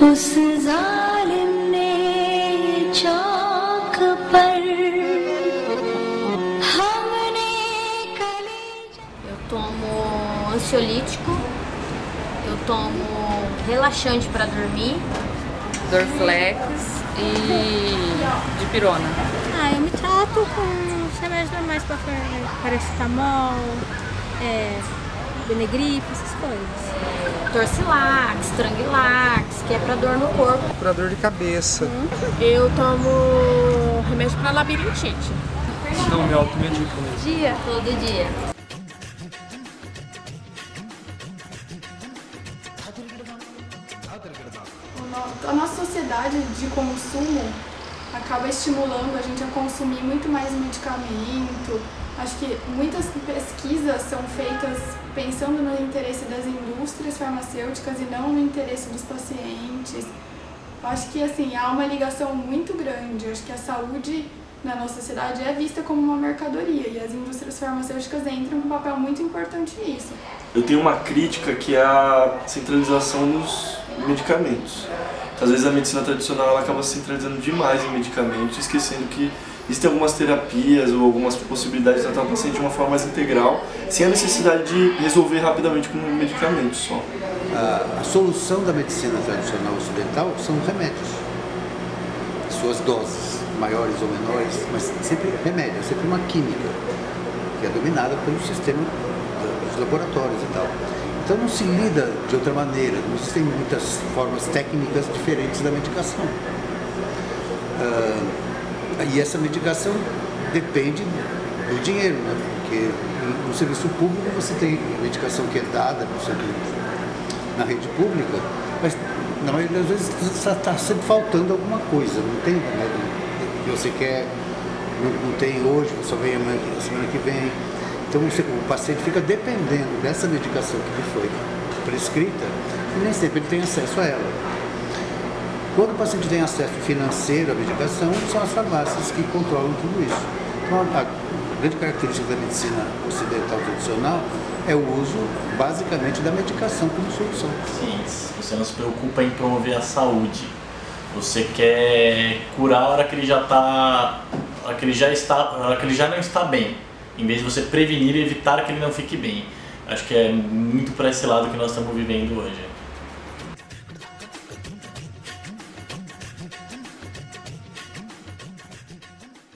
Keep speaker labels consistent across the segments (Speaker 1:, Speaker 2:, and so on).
Speaker 1: उस जालिम ने चौक पर हमने कलेजा।
Speaker 2: Eu tomo ansiolítico, eu tomo relaxante para dormir,
Speaker 3: Dorflex e dipirona.
Speaker 4: Eu me trato com os remédios normais para paracetamol, Benegripe, essas coisas.
Speaker 2: Torcilax, Tranquilax, que é para dor no corpo.
Speaker 5: Para dor de cabeça.
Speaker 6: Eu tomo remédio para labirintite.
Speaker 5: Não, me automedico mesmo.
Speaker 2: Todo dia.
Speaker 7: A nossa sociedade de consumo acaba estimulando a gente a consumir muito mais medicamento. Acho que muitas pesquisas são feitas pensando no interesse das indústrias farmacêuticas e não no interesse dos pacientes. Acho que assim, há uma ligação muito grande. Acho que a saúde na nossa sociedade é vista como uma mercadoria e as indústrias farmacêuticas entram com um papel muito importante nisso.
Speaker 8: Eu tenho uma crítica que é a centralização dos medicamentos. Então, às vezes a medicina tradicional ela acaba se centralizando demais em medicamentos, esquecendo que existem algumas terapias ou algumas possibilidades de tratar o paciente de uma forma mais integral, sem a necessidade de resolver rapidamente com um medicamento só.
Speaker 9: A solução da medicina tradicional ocidental são os remédios. Suas doses, maiores ou menores, mas sempre remédio, sempre uma química, que é dominada pelo sistema dos laboratórios e tal. Então não se lida de outra maneira, não existem muitas formas técnicas diferentes da medicação. E essa medicação depende do dinheiro, né? Porque no serviço público você tem medicação que é dada na rede pública, mas na maioria das vezes está sempre faltando alguma coisa, não tem remédio que você quer, não tem hoje, só vem a semana que vem. Então o paciente fica dependendo dessa medicação que lhe foi prescrita e nem sempre ele tem acesso a ela. Quando o paciente tem acesso financeiro à medicação, são as farmácias que controlam tudo isso. Então a grande característica da medicina ocidental tradicional é o uso basicamente da medicação como solução.
Speaker 10: Sim, você não se preocupa em promover a saúde. Você quer curar a hora que ele já está, a hora que ele já não está bem. Em vez de você prevenir e evitar que ele não fique bem. Acho que é muito para esse lado que nós estamos vivendo hoje.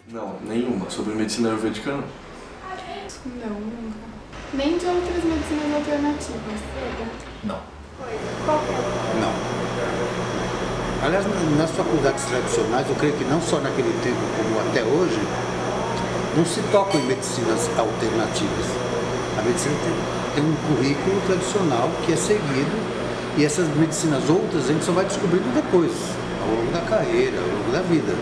Speaker 8: Não, nenhuma. Sobre medicina ayurvédica, não.
Speaker 7: Não, nunca. Nem de outras medicinas alternativas.
Speaker 10: Não.
Speaker 9: Não. Aliás, nas faculdades tradicionais, eu creio que não só naquele tempo como até hoje, não se toca em medicinas alternativas. A medicina tem um currículo tradicional que é seguido e essas medicinas outras a gente só vai descobrindo depois, ao longo da carreira, ao longo da vida.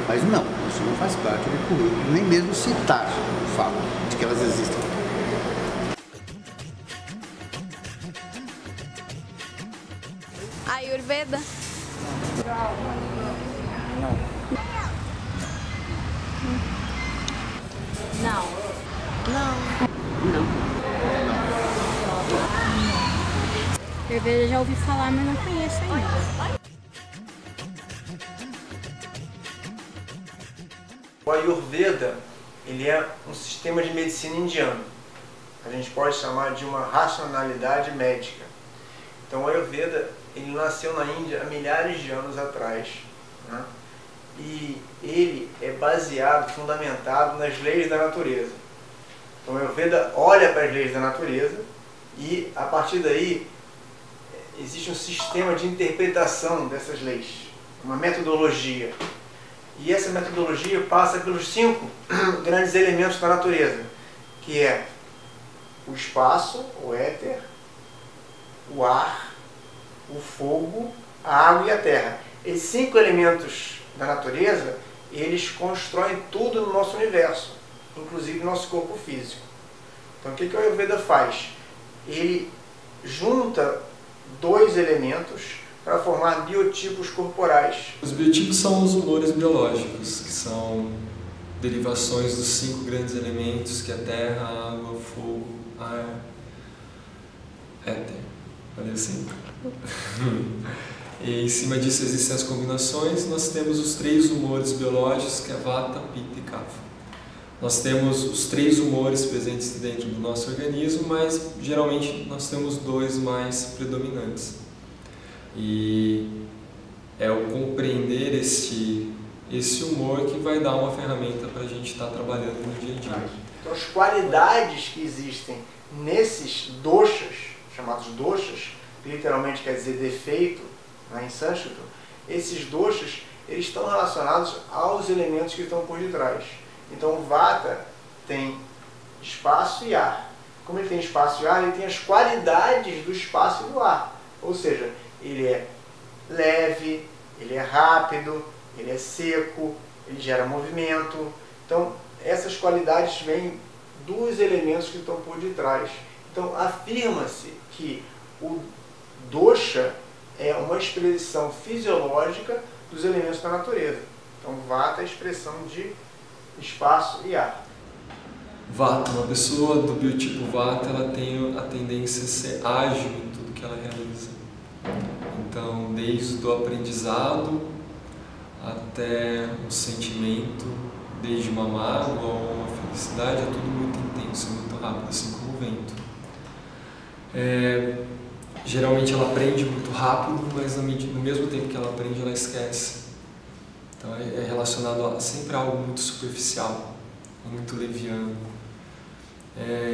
Speaker 9: Mas não, isso não faz parte do currículo, nem mesmo citar o fato de que elas existem.
Speaker 6: Ayurveda?
Speaker 2: Não.
Speaker 4: Ayurveda já ouvi falar, mas não conheço ainda.
Speaker 11: O Ayurveda, ele é um sistema de medicina indiano. A gente pode chamar de uma racionalidade médica. Então o Ayurveda, ele nasceu na Índia há milhares de anos atrás, né? E ele é baseado, fundamentado nas leis da natureza. Então o Ayurveda olha para as leis da natureza e a partir daí existe um sistema de interpretação dessas leis, uma metodologia. E essa metodologia passa pelos 5 grandes elementos da natureza, que é o espaço, o éter, o ar, o fogo, a água e a terra. Esses 5 elementos da natureza, eles constroem tudo no nosso universo, inclusive no nosso corpo físico. Então o que o Ayurveda faz? Ele junta 2 elementos para formar biotipos corporais.
Speaker 5: Os biotipos são os humores biológicos, que são derivações dos 5 grandes elementos, que é a terra, a água, o fogo, ar, éter. Valeu, sim. E em cima disso existem as combinações. Nós temos os 3 humores biológicos, que é Vata, Pitta e Kapha. Nós temos os 3 humores presentes dentro do nosso organismo, mas geralmente nós temos 2 mais predominantes. E é o compreender esse humor que vai dar uma ferramenta para a gente estar trabalhando no dia a dia.
Speaker 11: Então, as qualidades que existem nesses doshas, chamados doshas, que literalmente quer dizer defeito, em sânscrito, esses doshas, eles estão relacionados aos elementos que estão por detrás. Então, o Vata tem espaço e ar. Como ele tem espaço e ar, ele tem as qualidades do espaço e do ar. Ou seja, ele é leve, ele é rápido, ele é seco, ele gera movimento. Então, essas qualidades vêm dos elementos que estão por detrás. Então, afirma-se que o dosha é uma expressão fisiológica dos elementos da natureza. Então, Vata é a expressão de espaço e ar.
Speaker 5: Vata, uma pessoa do biotipo Vata, ela tem a tendência a ser ágil em tudo que ela realiza. Então, desde o aprendizado até um sentimento, desde uma mágoa ou uma felicidade, é tudo muito intenso, muito rápido, assim como o vento. Geralmente ela aprende muito rápido, mas no mesmo tempo que ela aprende, ela esquece. Então é relacionado a sempre algo muito superficial, muito leviano.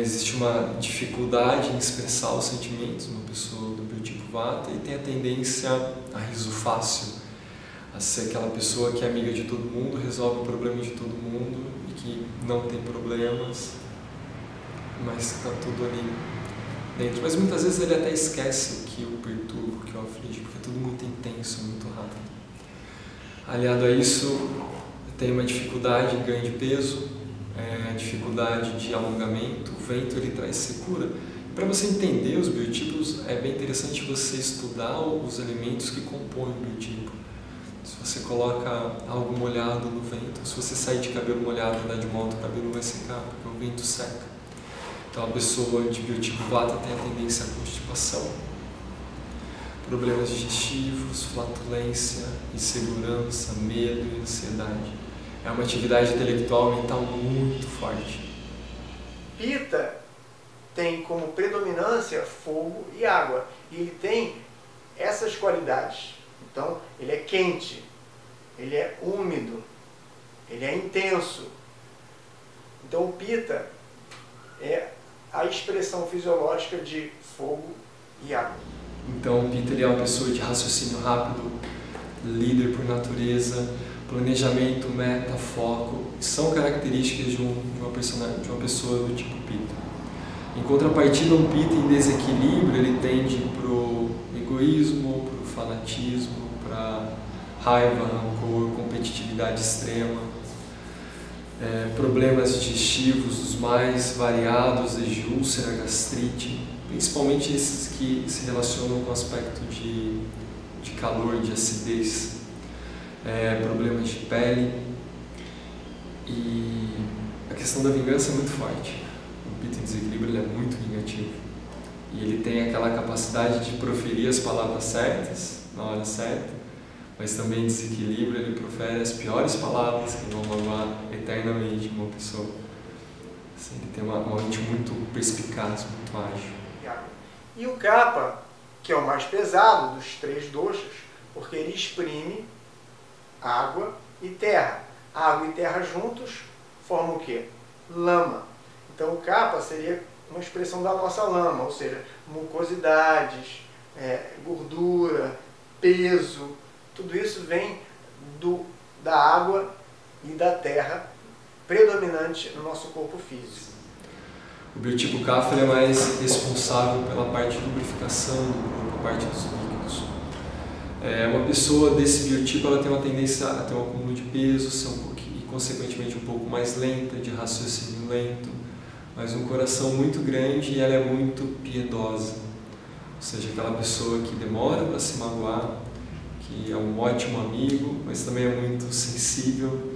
Speaker 5: Existe uma dificuldade em expressar os sentimentos numa pessoa do biotipo Vata e tem a tendência a riso fácil, a ser aquela pessoa que é amiga de todo mundo, resolve o problema de todo mundo e que não tem problemas, mas está tudo ali dentro. Mas muitas vezes ele até esquece o que o perturba, o que o aflige, porque é tudo muito intenso, muito rápido. Aliado a isso, tem uma dificuldade em ganho de peso, dificuldade de alongamento. O vento ele traz secura. Para você entender os biotipos, é bem interessante você estudar os elementos que compõem o biotipo. Se você coloca algo molhado no vento, se você sair de cabelo molhado e andar de moto, o cabelo vai secar, porque o vento seca. Então a pessoa de biotipo Vata tem a tendência à constipação, problemas digestivos, flatulência, insegurança, medo e ansiedade. É uma atividade intelectual e mental muito forte.
Speaker 11: Pitta tem como predominância fogo e água. E ele tem essas qualidades. Então, ele é quente, ele é úmido, ele é intenso. Então, o Pitta é a expressão fisiológica de fogo e água.
Speaker 5: Então, o Pitta ele é uma pessoa de raciocínio rápido, líder por natureza, planejamento, meta, foco, são características de uma pessoa do tipo Pitta. Em contrapartida, um Pitta em desequilíbrio, ele tende para o egoísmo, para o fanatismo, para raiva, rancor, competitividade extrema, problemas digestivos os mais variados, desde úlcera, gastrite, principalmente esses que se relacionam com o aspecto de calor, de acidez, problemas de pele. E a questão da vingança é muito forte. O Pitta em desequilíbrio ele é muito vingativo. E ele tem aquela capacidade de proferir as palavras certas, na hora certa, mas também em desequilíbrio ele profere as piores palavras que vão magoar eternamente uma pessoa. Assim, ele tem uma mente muito perspicaz, muito ágil.
Speaker 11: E o Kapha, que é o mais pesado dos 3 doshas, porque ele exprime água e terra. Água e terra juntos formam o quê? Lama. Então o Kapha seria uma expressão da nossa lama, ou seja, mucosidades, gordura, peso, tudo isso vem da água e da terra predominante no nosso corpo físico.
Speaker 5: O biotipo Kapha é mais responsável pela parte de lubrificação do corpo, a parte dos líquidos. Uma pessoa desse biotipo ela tem uma tendência a ter um acúmulo de peso, ser e consequentemente um pouco mais lenta, de raciocínio lento, mas um coração muito grande e ela é muito piedosa. Ou seja, aquela pessoa que demora para se magoar, que é um ótimo amigo, mas também é muito sensível,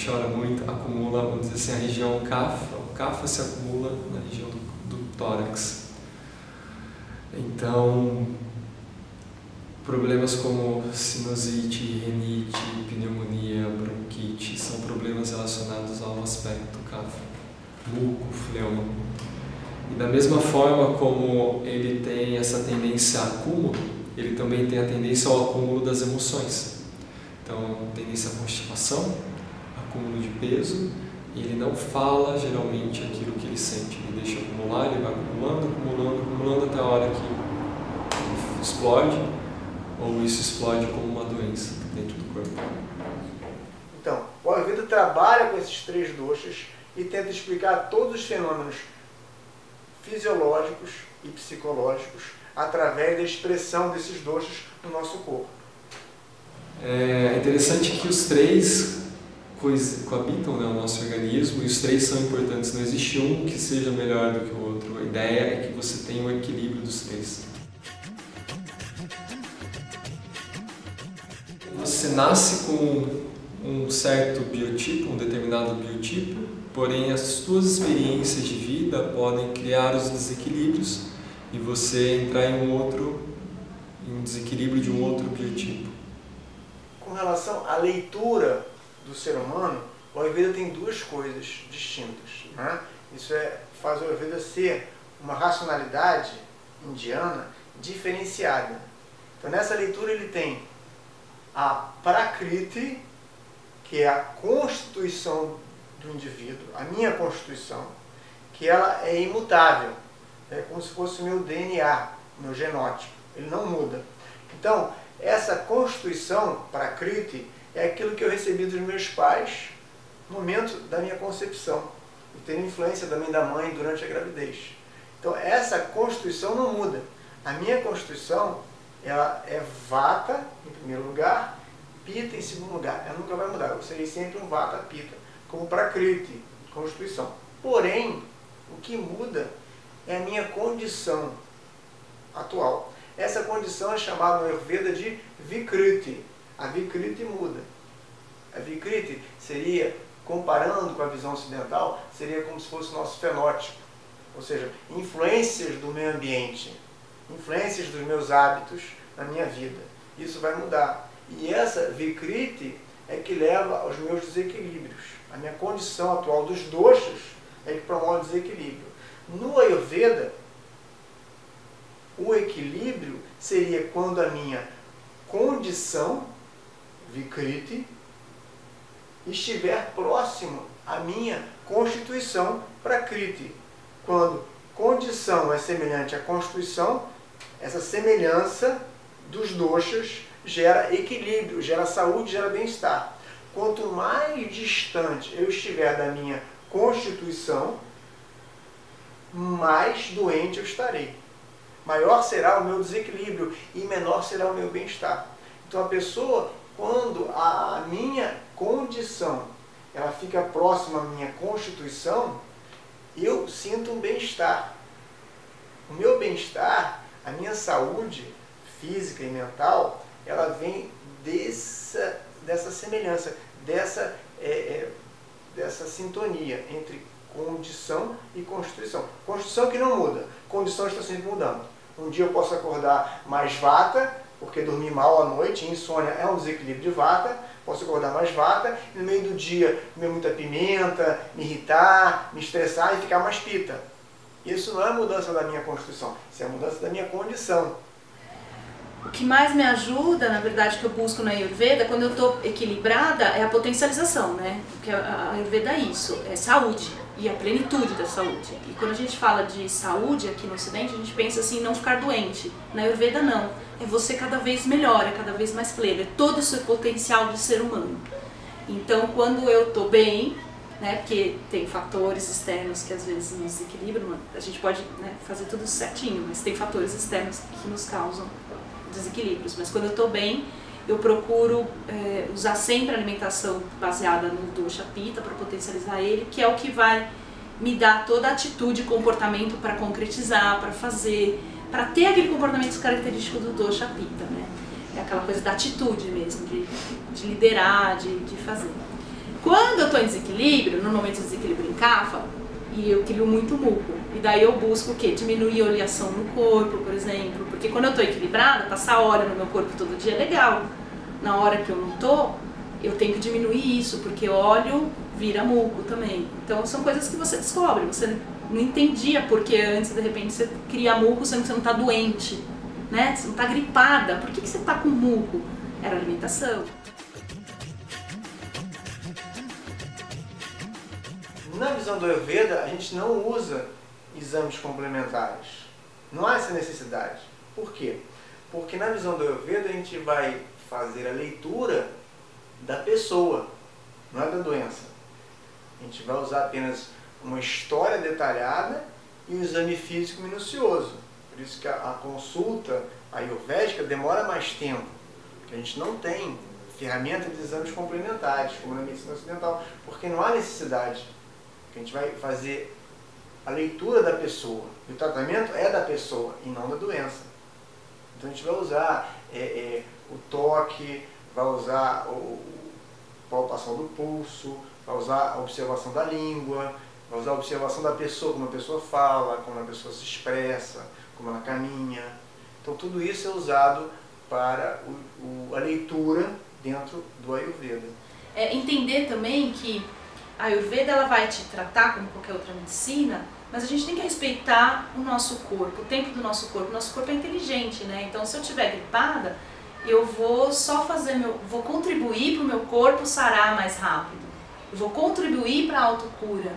Speaker 5: chora muito, acumula, vamos dizer assim, a região Kapha. O Kapha se acumula na região do tórax. Então, Problemas como sinusite, rinite, pneumonia, bronquite são problemas relacionados ao aspecto kapha, muco, fleuma. E da mesma forma como ele tem essa tendência a acúmulo, ele também tem a tendência ao acúmulo das emoções. Então, tendência à constipação, acúmulo de peso, e ele não fala geralmente aquilo que ele sente. Ele deixa acumular, ele vai acumulando até a hora que explode, ou isso explode como uma doença dentro do corpo.
Speaker 11: Então, o Ayurveda trabalha com esses 3 doshas e tenta explicar todos os fenômenos fisiológicos e psicológicos através da expressão desses doshas no nosso corpo.
Speaker 5: É interessante que os 3 coabitam, né, o nosso organismo, e os 3 são importantes. Não existe um que seja melhor do que o outro. A ideia é que você tenha um equilíbrio dos 3. Você nasce com um certo biotipo, um determinado biotipo, porém as suas experiências de vida podem criar os desequilíbrios e você entrar em um desequilíbrio de um outro biotipo.
Speaker 11: Com relação à leitura do ser humano, o Ayurveda tem 2 coisas distintas, né? Isso faz o Ayurveda ser uma racionalidade indiana diferenciada. Então nessa leitura ele tem a Prakriti, que é a constituição do indivíduo, a minha constituição, que ela é imutável, é como se fosse o meu DNA, o meu genótipo, ele não muda. Então, essa constituição, Prakriti, é aquilo que eu recebi dos meus pais no momento da minha concepção, e tem influência também da mãe durante a gravidez. Então, essa constituição não muda. A minha constituição, ela é Vata, em primeiro lugar, Pitta em segundo lugar. Ela nunca vai mudar. Eu serei sempre um Vata Pitta, como Prakriti, constituição. Porém, o que muda é a minha condição atual. Essa condição é chamada no Ayurveda de Vikriti. A Vikriti muda. A Vikriti seria, comparando com a visão ocidental, seria como se fosse o nosso fenótipo. Ou seja, influências do meio ambiente, influências dos meus hábitos na minha vida. Isso vai mudar. E essa Vikriti é que leva aos meus desequilíbrios. A minha condição atual dos doshas é que promove o desequilíbrio. No Ayurveda, o equilíbrio seria quando a minha condição, Vikriti, estiver próximo à minha constituição, Prakriti. Quando condição é semelhante à constituição, essa semelhança dos doshas gera equilíbrio, gera saúde, gera bem-estar. Quanto mais distante eu estiver da minha constituição, mais doente eu estarei. Maior será o meu desequilíbrio e menor será o meu bem-estar. Então a pessoa, quando a minha condição ela fica próxima à minha constituição, eu sinto um bem-estar. O meu bem-estar, a minha saúde física e mental, ela vem dessa semelhança, dessa sintonia entre condição e constituição. Constituição que não muda, condição está sempre mudando. Um dia eu posso acordar mais vata, porque dormi mal à noite, insônia é um desequilíbrio de vata, posso acordar mais vata, e no meio do dia comer muita pimenta, me irritar, me estressar e ficar mais pita. Isso não é mudança da minha constituição, isso é mudança da minha condição.
Speaker 2: O que mais me ajuda, na verdade, que eu busco na Ayurveda, quando eu estou equilibrada, é a potencialização, né? Porque a Ayurveda é isso, é saúde e a plenitude da saúde. E quando a gente fala de saúde aqui no Ocidente, a gente pensa assim, não ficar doente. Na Ayurveda não, é você cada vez melhor, é cada vez mais pleno, é todo o seu potencial de ser humano. Então, quando eu estou bem, né, porque tem fatores externos que às vezes nos desequilibram, a gente pode, né, fazer tudo certinho, mas tem fatores externos que nos causam desequilíbrios. Mas quando eu estou bem, eu procuro usar sempre a alimentação baseada no dosha Pitta para potencializar ele, que é o que vai me dar toda a atitude e comportamento para concretizar, para fazer, para ter aquele comportamento característico do dosha Pitta, né? É aquela coisa da atitude mesmo, de liderar, de fazer. Quando eu estou em desequilíbrio, normalmente eu desequilíbrio em kapha, e eu crio muito muco. E daí eu busco o quê? Diminuir a oleação no corpo, por exemplo, Porque quando eu tô equilibrada, passar óleo no meu corpo todo dia é legal. Na hora que eu não tô, eu tenho que diminuir isso, porque óleo vira muco também. Então são coisas que você descobre, você não entendia porque antes, de repente, você cria muco sendo que você não tá doente, né? Você não tá gripada. Por que você tá com muco? Era alimentação.
Speaker 11: Na visão do Ayurveda, a gente não usa exames complementares. Não há essa necessidade. Por quê? Porque na visão do Ayurveda a gente vai fazer a leitura da pessoa, não é da doença. A gente vai usar apenas uma história detalhada e um exame físico minucioso. Por isso que a consulta ayurvédica demora mais tempo, porque a gente não tem ferramenta de exames complementares, como na medicina ocidental, porque não há necessidade. A gente vai fazer a leitura da pessoa. E o tratamento é da pessoa e não da doença. Então a gente vai usar o toque, vai usar a palpação do pulso, vai usar a observação da língua, vai usar a observação da pessoa, como a pessoa fala, como a pessoa se expressa, como ela caminha. Então tudo isso é usado para a leitura dentro do Ayurveda.
Speaker 2: Entender também que a Ayurveda ela vai te tratar como qualquer outra medicina, mas a gente tem que respeitar o nosso corpo, o tempo do nosso corpo. O nosso corpo é inteligente, né? Então se eu estiver gripada, eu vou só vou contribuir para o meu corpo sarar mais rápido. Eu vou contribuir para a autocura.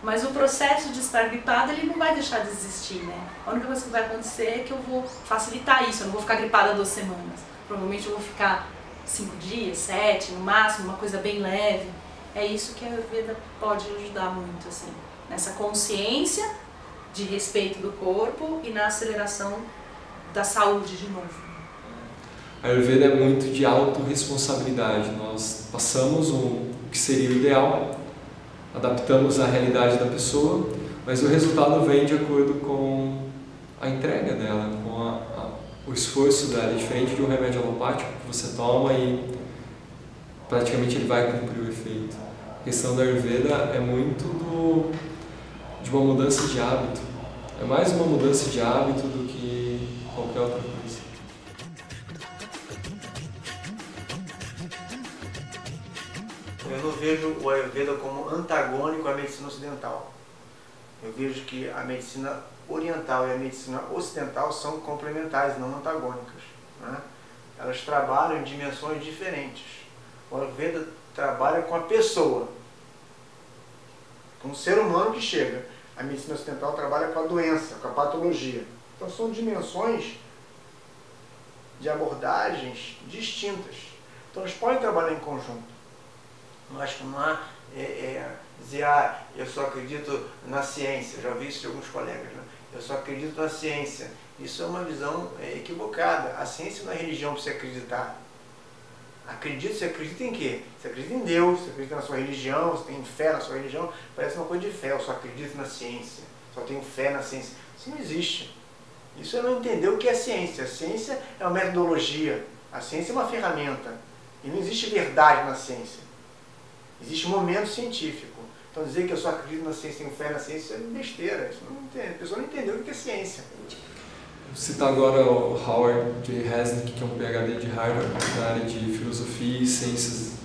Speaker 2: Mas o processo de estar gripada, ele não vai deixar de existir, né? A única coisa que vai acontecer é que eu vou facilitar isso. Eu não vou ficar gripada 2 semanas. Provavelmente eu vou ficar 5 dias, 7, no máximo, uma coisa bem leve. É isso que a Ayurveda pode ajudar muito, assim, nessa consciência de respeito do corpo e na aceleração da saúde de novo.
Speaker 5: A Ayurveda é muito de autorresponsabilidade. Nós passamos o que seria o ideal, adaptamos a realidade da pessoa, mas o resultado vem de acordo com a entrega dela, com o esforço dela. É diferente de um remédio alopático que você toma e praticamente ele vai cumprir o efeito. A questão da Ayurveda é muito de uma mudança de hábito. É mais uma mudança de hábito do que qualquer outra coisa.
Speaker 11: Eu não vejo o Ayurveda como antagônico à medicina ocidental. Eu vejo que a medicina oriental e a medicina ocidental são complementares, não antagônicas, né? Elas trabalham em dimensões diferentes. O Ayurveda trabalha com a pessoa, com o ser humano que chega. A medicina ocidental trabalha com a doença, com a patologia. Então são dimensões de abordagens distintas. Então eles podem trabalhar em conjunto. Eu acho que não há dizer, eu só acredito na ciência. Já ouvi isso de alguns colegas, né? Eu só acredito na ciência. Isso é uma visão equivocada. A ciência não é religião para você acreditar. Você acredita em quê? Você acredita em Deus, você acredita na sua religião, você tem fé na sua religião. Parece uma coisa de fé. Eu só acredito na ciência, só tenho fé na ciência. Isso não existe. Isso é não entender o que é ciência. A ciência é uma metodologia. A ciência é uma ferramenta. E não existe verdade na ciência. Existe um momento científico. Então dizer que eu só acredito na ciência, tenho fé na ciência, é besteira. Isso não entende. A pessoa não entendeu o que é ciência.
Speaker 5: Vou citar agora o Howard J. Resnick, que é um PhD de Harvard na área de filosofia e ciências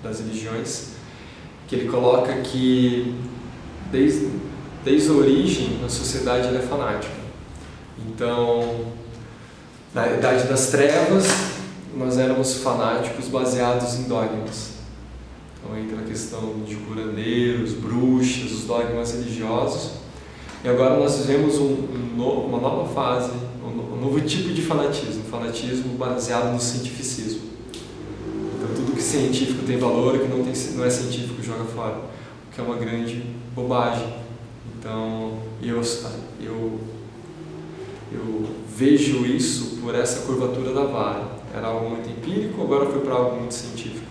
Speaker 5: das religiões, que ele coloca que desde a origem a sociedade ela é fanática. Então, na Idade das Trevas, nós éramos fanáticos baseados em dogmas. Então entra a questão de curandeiros, bruxas, os dogmas religiosos. E agora nós vivemos uma nova fase, um novo tipo de fanatismo, fanatismo baseado no cientificismo. Então tudo que é científico tem valor, o que não é científico joga fora, o que é uma grande bobagem. Então eu vejo isso por essa curvatura da vara. Era algo muito empírico, agora foi para algo muito científico.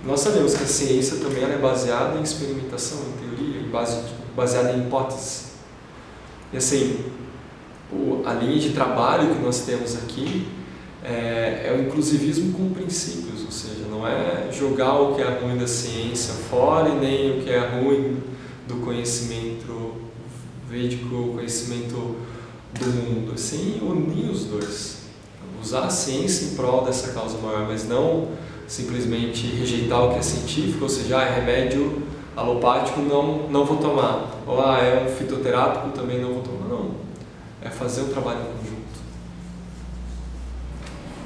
Speaker 5: Nós sabemos que a ciência também ela é baseada em experimentação, em teoria, baseada em hipóteses. E assim, a linha de trabalho que nós temos aqui é o inclusivismo com princípios, ou seja, não é jogar o que é ruim da ciência fora e nem o que é ruim do conhecimento védico, conhecimento do mundo, assim, unir os dois. Usar a ciência em prol dessa causa maior, mas não simplesmente rejeitar o que é científico, ou seja, é remédio alopático, não vou tomar. Ou é um fitoterápico, também não vou tomar. Não. É fazer um trabalho em conjunto.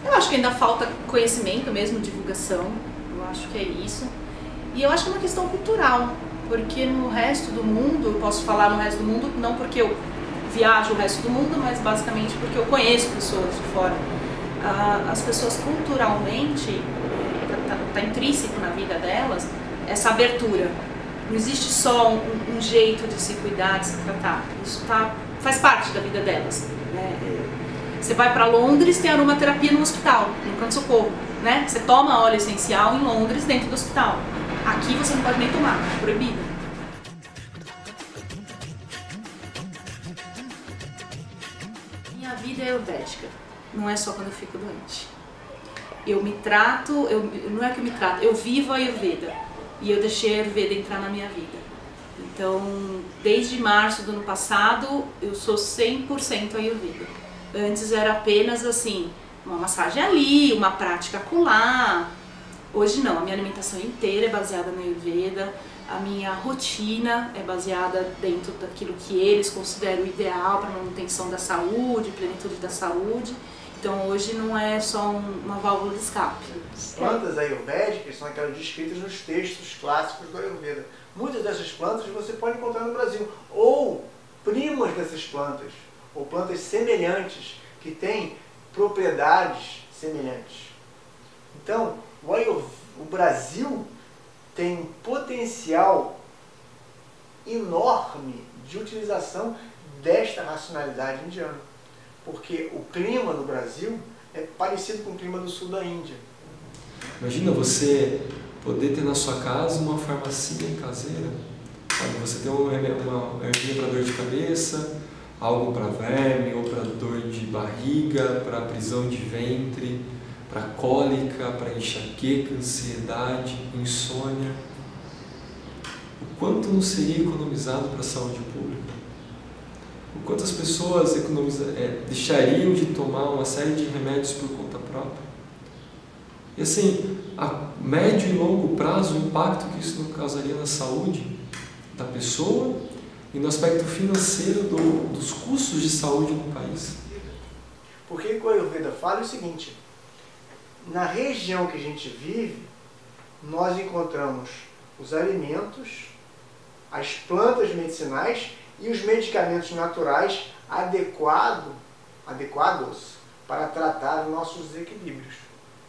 Speaker 2: Eu acho que ainda falta conhecimento mesmo, divulgação. Eu acho que é isso. E eu acho que é uma questão cultural, porque no resto do mundo, eu posso falar no resto do mundo, não porque eu viajo o resto do mundo, mas basicamente porque eu conheço pessoas de fora. As pessoas culturalmente, está intrínseco na vida delas, essa abertura. Não existe só um jeito de se cuidar, de se tratar. Isso faz parte da vida delas. Né? Você vai para Londres, tem aromaterapia no hospital, no pronto-socorro. Né? Você toma óleo essencial em Londres, dentro do hospital. Aqui você não pode nem tomar, é proibido. Minha vida é ayurvédica, não é só quando eu fico doente. Eu me trato, não é que eu me trato, eu vivo a Ayurveda. E eu deixei a Ayurveda entrar na minha vida. Então, desde março do ano passado, eu sou 100% Ayurveda. Antes era apenas assim, uma massagem ali, uma prática acolá. Hoje não, a minha alimentação inteira é baseada na Ayurveda, a minha rotina é baseada dentro daquilo que eles consideram ideal para a manutenção da saúde, plenitude da saúde. Então hoje não é só uma válvula de escape.
Speaker 11: As plantas ayurvédicas são aquelas descritas nos textos clássicos do Ayurveda. Muitas dessas plantas você pode encontrar no Brasil, ou primas dessas plantas, ou plantas semelhantes, que têm propriedades semelhantes. Então, o Brasil tem um potencial enorme de utilização desta racionalidade indiana. Porque o clima no Brasil é parecido com o clima do sul da Índia.
Speaker 5: Imagina você poder ter na sua casa uma farmacinha caseira. Sabe? Você tem uma ervinha para dor de cabeça, algo para verme, ou para dor de barriga, para prisão de ventre, para cólica, para enxaqueca, ansiedade, insônia. O quanto não seria economizado para a saúde pública? O quanto as pessoas deixariam de tomar uma série de remédios por conta própria? E assim, a médio e longo prazo, o impacto que isso não causaria na saúde da pessoa e no aspecto financeiro dos custos de saúde no país.
Speaker 11: Porque o Ayurveda fala o seguinte: na região que a gente vive, nós encontramos os alimentos, as plantas medicinais e os medicamentos naturais adequados para tratar os nossos desequilíbrios.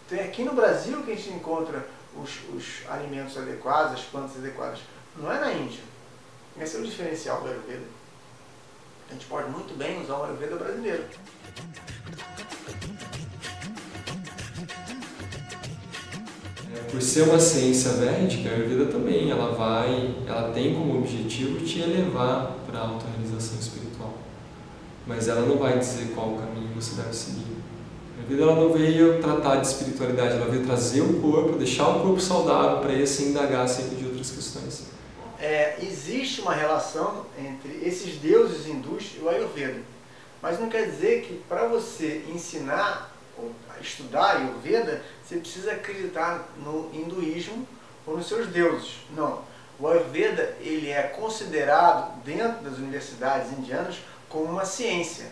Speaker 11: Então é aqui no Brasil que a gente encontra os alimentos adequados, as plantas adequadas. Não é na Índia. Esse é o diferencial do Ayurveda. A gente pode muito bem usar o Ayurveda brasileiro.
Speaker 5: Por ser uma ciência védica, a Ayurveda também, ela tem como objetivo te elevar para a autorrealização espiritual. Mas ela não vai dizer qual o caminho você deve seguir. A Ayurveda ela não veio tratar de espiritualidade, ela veio trazer o corpo, deixar o corpo saudável para esse indagar sempre de outras questões.
Speaker 11: Existe uma relação entre esses deuses hindus e o Ayurveda. Mas não quer dizer que para você ensinar ou estudar Ayurveda, você precisa acreditar no hinduísmo ou nos seus deuses. Não. O Ayurveda ele é considerado dentro das universidades indianas como uma ciência.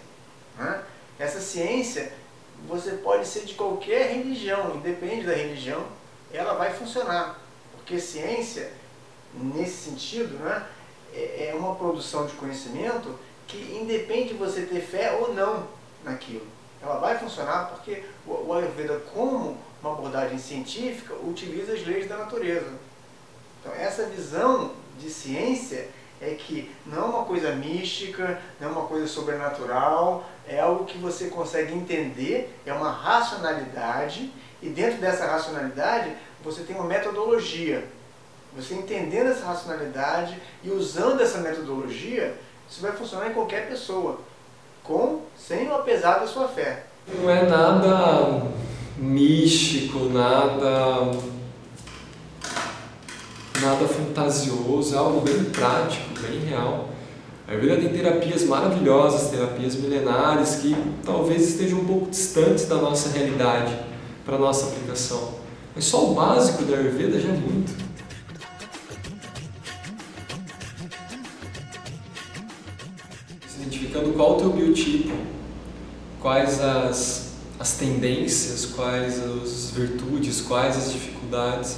Speaker 11: Né? Essa ciência você pode ser de qualquer religião, independe da religião, ela vai funcionar. Porque ciência, nesse sentido, né, é uma produção de conhecimento que independe de você ter fé ou não naquilo. Ela vai funcionar porque o Ayurveda, como uma abordagem científica, utiliza as leis da natureza. Então, essa visão de ciência é que não é uma coisa mística, não é uma coisa sobrenatural, é algo que você consegue entender, é uma racionalidade, e dentro dessa racionalidade você tem uma metodologia. Você entendendo essa racionalidade e usando essa metodologia, isso vai funcionar em qualquer pessoa, sem ou apesar da sua fé.
Speaker 5: Não é nada místico, nada fantasioso, é algo bem prático, bem real. A Ayurveda tem terapias maravilhosas, terapias milenares que talvez estejam um pouco distantes da nossa realidade para a nossa aplicação. Mas só o básico da Ayurveda já é muito. Identificando qual o teu biotipo, quais as tendências, quais as virtudes, quais as dificuldades,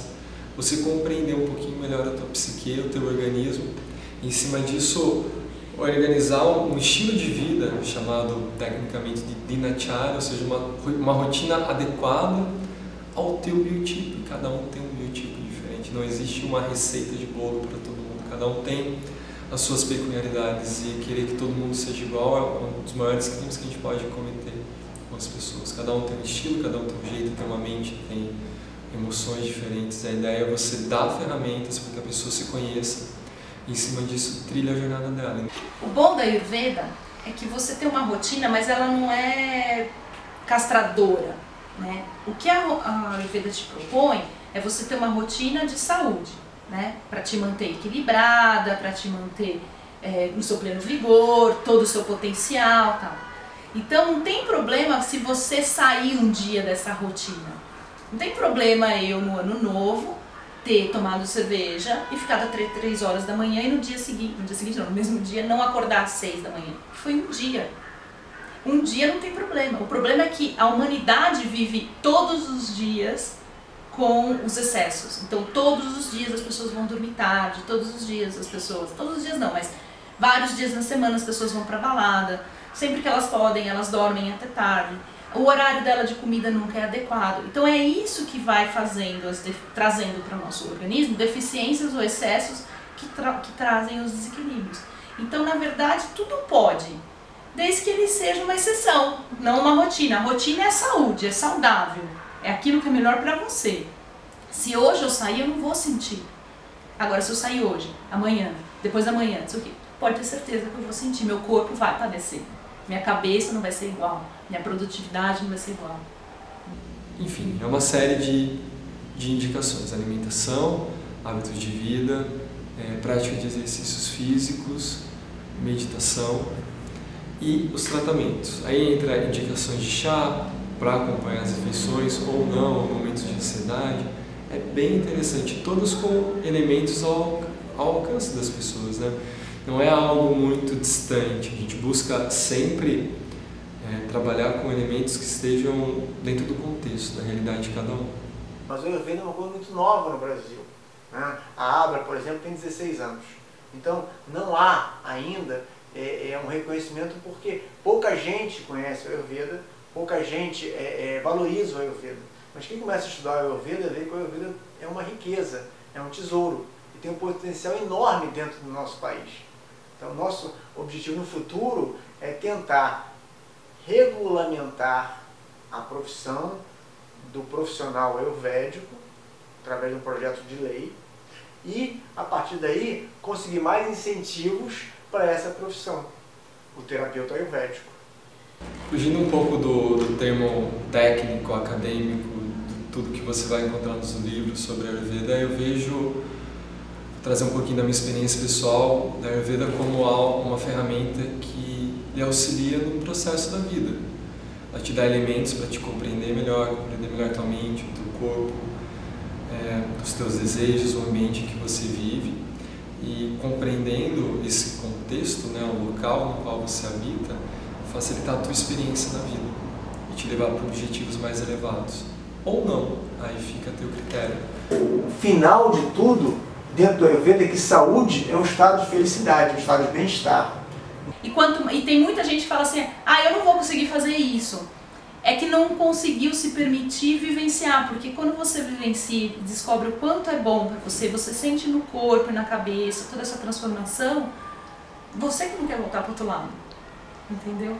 Speaker 5: você compreender um pouquinho melhor a tua psique, o teu organismo, e em cima disso organizar um estilo de vida chamado tecnicamente de dinacharya, ou seja, uma rotina adequada ao teu biotipo. Cada um tem um biotipo diferente, não existe uma receita de bolo para todo mundo, cada um tem as suas peculiaridades, e querer que todo mundo seja igual é um dos maiores crimes que a gente pode cometer com as pessoas. Cada um tem um estilo, cada um tem um jeito, tem uma mente, tem emoções diferentes. A ideia é você dar ferramentas para que a pessoa se conheça e, em cima disso, trilha a jornada dela.
Speaker 2: O bom da Ayurveda é que você tem uma rotina, mas ela não é castradora, né? O que a Ayurveda te propõe é você ter uma rotina de saúde, né? Para te manter equilibrada, para te manter no seu pleno vigor, todo o seu potencial, tal. Então não tem problema se você sair um dia dessa rotina. Não tem problema eu no ano novo ter tomado cerveja e ficado até 3 horas da manhã e no mesmo dia não acordar às 6 da manhã. Foi um dia. Um dia não tem problema. O problema é que a humanidade vive todos os dias com os excessos. Então todos os dias as pessoas vão dormir tarde, todos os dias não, mas vários dias na semana as pessoas vão pra balada, sempre que elas podem, elas dormem até tarde. O horário dela de comida nunca é adequado. Então é isso que vai trazendo para o nosso organismo deficiências ou excessos que trazem os desequilíbrios. Então, na verdade, tudo pode, desde que ele seja uma exceção, não uma rotina. A rotina é a saúde, é saudável, é aquilo que é melhor para você. Se hoje eu sair, eu não vou sentir. Agora, se eu sair hoje, amanhã, depois da manhã, não sei o quê, pode ter certeza que eu vou sentir. Meu corpo vai padecer. Minha cabeça não vai ser igual, minha produtividade não vai ser igual.
Speaker 5: Enfim, é uma série de indicações: alimentação, hábitos de vida, prática de exercícios físicos, meditação e os tratamentos. Aí entra indicações de chá para acompanhar as refeições ou não, momentos de ansiedade. É bem interessante, todos com elementos ao alcance das pessoas, né? Não é algo muito distante, a gente busca sempre trabalhar com elementos que estejam dentro do contexto, da realidade de cada um.
Speaker 11: Mas o Ayurveda é uma coisa muito nova no Brasil, né? A Abra, por exemplo, tem 16 anos. Então não há ainda um reconhecimento, porque pouca gente conhece o Ayurveda, pouca gente valoriza o Ayurveda. Mas quem começa a estudar o Ayurveda vê que o Ayurveda é uma riqueza, é um tesouro, e tem um potencial enorme dentro do nosso país. Então, nosso objetivo no futuro é tentar regulamentar a profissão do profissional ayurvédico através de um projeto de lei e, a partir daí, conseguir mais incentivos para essa profissão, o terapeuta ayurvédico.
Speaker 5: Fugindo um pouco do termo técnico, acadêmico, de tudo que você vai encontrar nos livros sobre a Ayurveda, eu vejo, trazer um pouquinho da minha experiência pessoal da Ayurveda como uma ferramenta que lhe auxilia no processo da vida. Ela te dá elementos para te compreender melhor a tua mente, o teu corpo, os teus desejos, o ambiente em que você vive, e compreendendo esse contexto, né, o local no qual você habita, facilitar a tua experiência na vida e te levar para objetivos mais elevados. Ou não, aí fica a teu critério.
Speaker 11: O final de tudo dentro do Ayurveda é que saúde é um estado de felicidade, um estado de bem-estar.
Speaker 2: E tem muita gente que fala assim, eu não vou conseguir fazer isso. É que não conseguiu se permitir vivenciar, porque quando você vivencia e descobre o quanto é bom para você, você sente no corpo e na cabeça toda essa transformação, você que não quer voltar para o outro lado, entendeu?